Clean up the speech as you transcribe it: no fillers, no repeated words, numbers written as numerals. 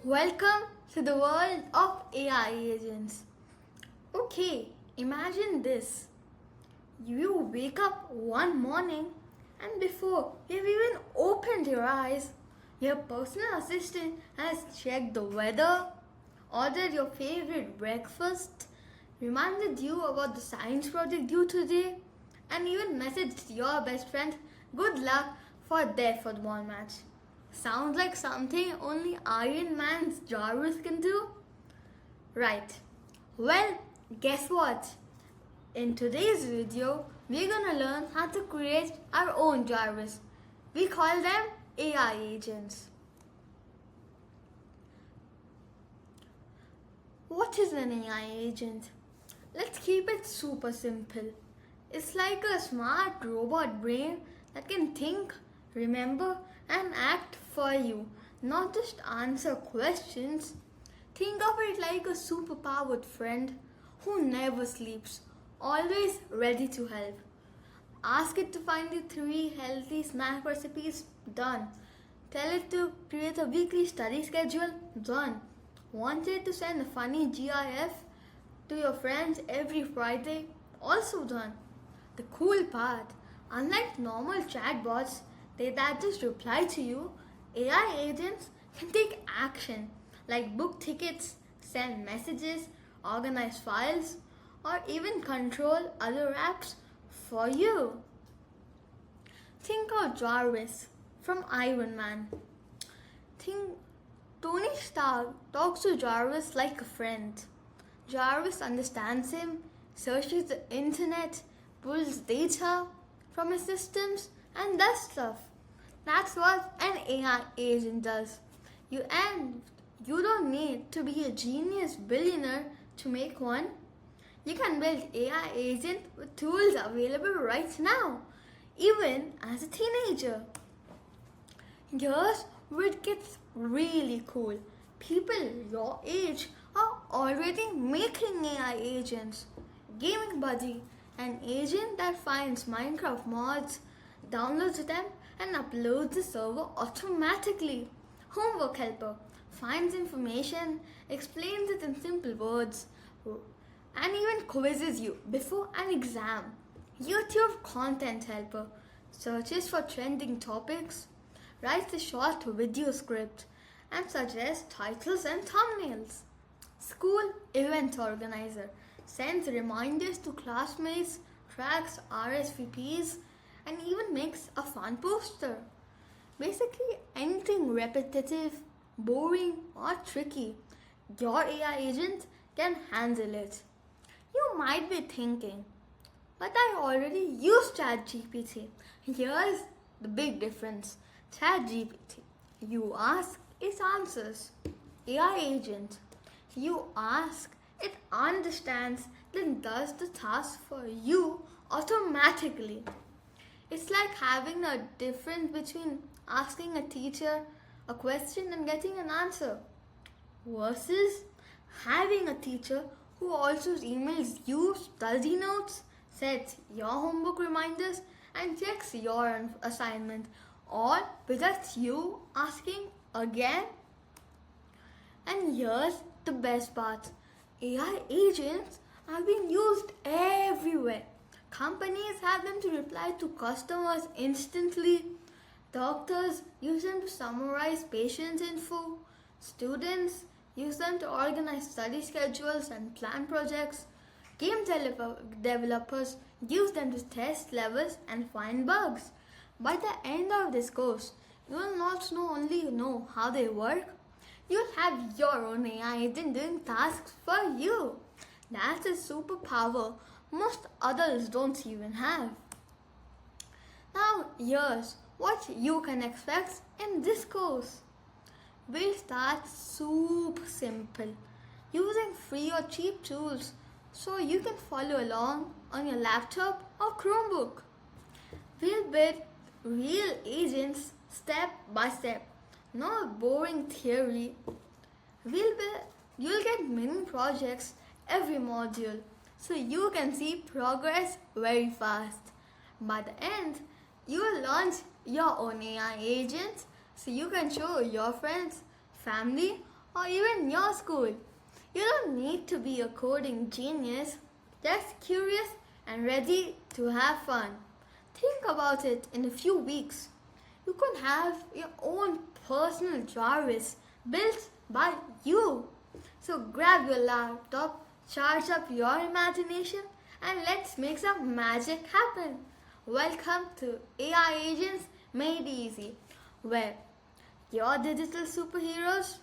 Welcome to the world of AI agents. Okay, imagine this. You wake up one morning and before you've even opened your eyes, your personal assistant has checked the weather, ordered your favorite breakfast, reminded you about the science project due today, and even messaged your best friend good luck for their football match. Sounds like something only Iron Man's Jarvis can do? Right. Well, guess what? In today's video, we're gonna learn how to create our own Jarvis. We call them AI agents. What is an AI agent? Let's keep it super simple. It's like a smart robot brain that can think, remember, and act for you, not just answer questions. Think of it like a superpowered friend who never sleeps, always ready to help. Ask it to find you 3 healthy snack recipes, done. Tell it to create a weekly study schedule, done. Want it to send a funny GIF to your friends every Friday, also done. The cool part, unlike normal chatbots that just reply to you, AI agents can take action like book tickets, send messages, organize files, or even control other apps for you. Think of Jarvis from Iron Man. Think Tony Stark talks to Jarvis like a friend. Jarvis understands him, searches the internet, pulls data from his systems, and does stuff. That's what an AI agent does. You don't need to be a genius billionaire to make one. You can build AI agent with tools available right now, even as a teenager. Here's where it gets really cool. People your age are already making AI agents. Gaming Buddy, an agent that finds Minecraft mods, downloads them, and uploads the server automatically. Homework Helper finds information, explains it in simple words, and even quizzes you before an exam. YouTube Content Helper searches for trending topics, writes a short video script, and suggests titles and thumbnails. School Event Organizer sends reminders to classmates, tracks RSVPs, and even makes a fun poster. Basically, anything repetitive, boring, or tricky, your AI agent can handle it. You might be thinking, but I already use ChatGPT. Here's the big difference. ChatGPT, you ask, it answers. AI agent, you ask, it understands, then does the task for you automatically. It's like having a difference between asking a teacher a question and getting an answer versus having a teacher who also emails you study notes, sets your homework reminders, and checks your assignment, all without you asking again. And here's the best part. AI agents are being used everywhere. Companies have them to reply to customers instantly. Doctors use them to summarize patients' info. Students use them to organize study schedules and plan projects. Developers use them to test levels and find bugs. By the end of this course, you will not only know how they work, you'll have your own AI agent doing tasks for you. That's a superpower most others don't even have. Now, here's what you can expect in this course. We'll start super simple, using free or cheap tools so you can follow along on your laptop or Chromebook. We'll build real agents step by step, not boring theory. You'll get mini projects every module so you can see progress very fast. By the end, you will launch your own AI agents so you can show your friends, family, or even your school. You don't need to be a coding genius, just curious and ready to have fun. Think about it. In a few weeks. You could have your own personal Jarvis built by you. So grab your laptop, charge up your imagination, and let's make some magic happen. Welcome to AI Agents Made Easy, where your digital superheroes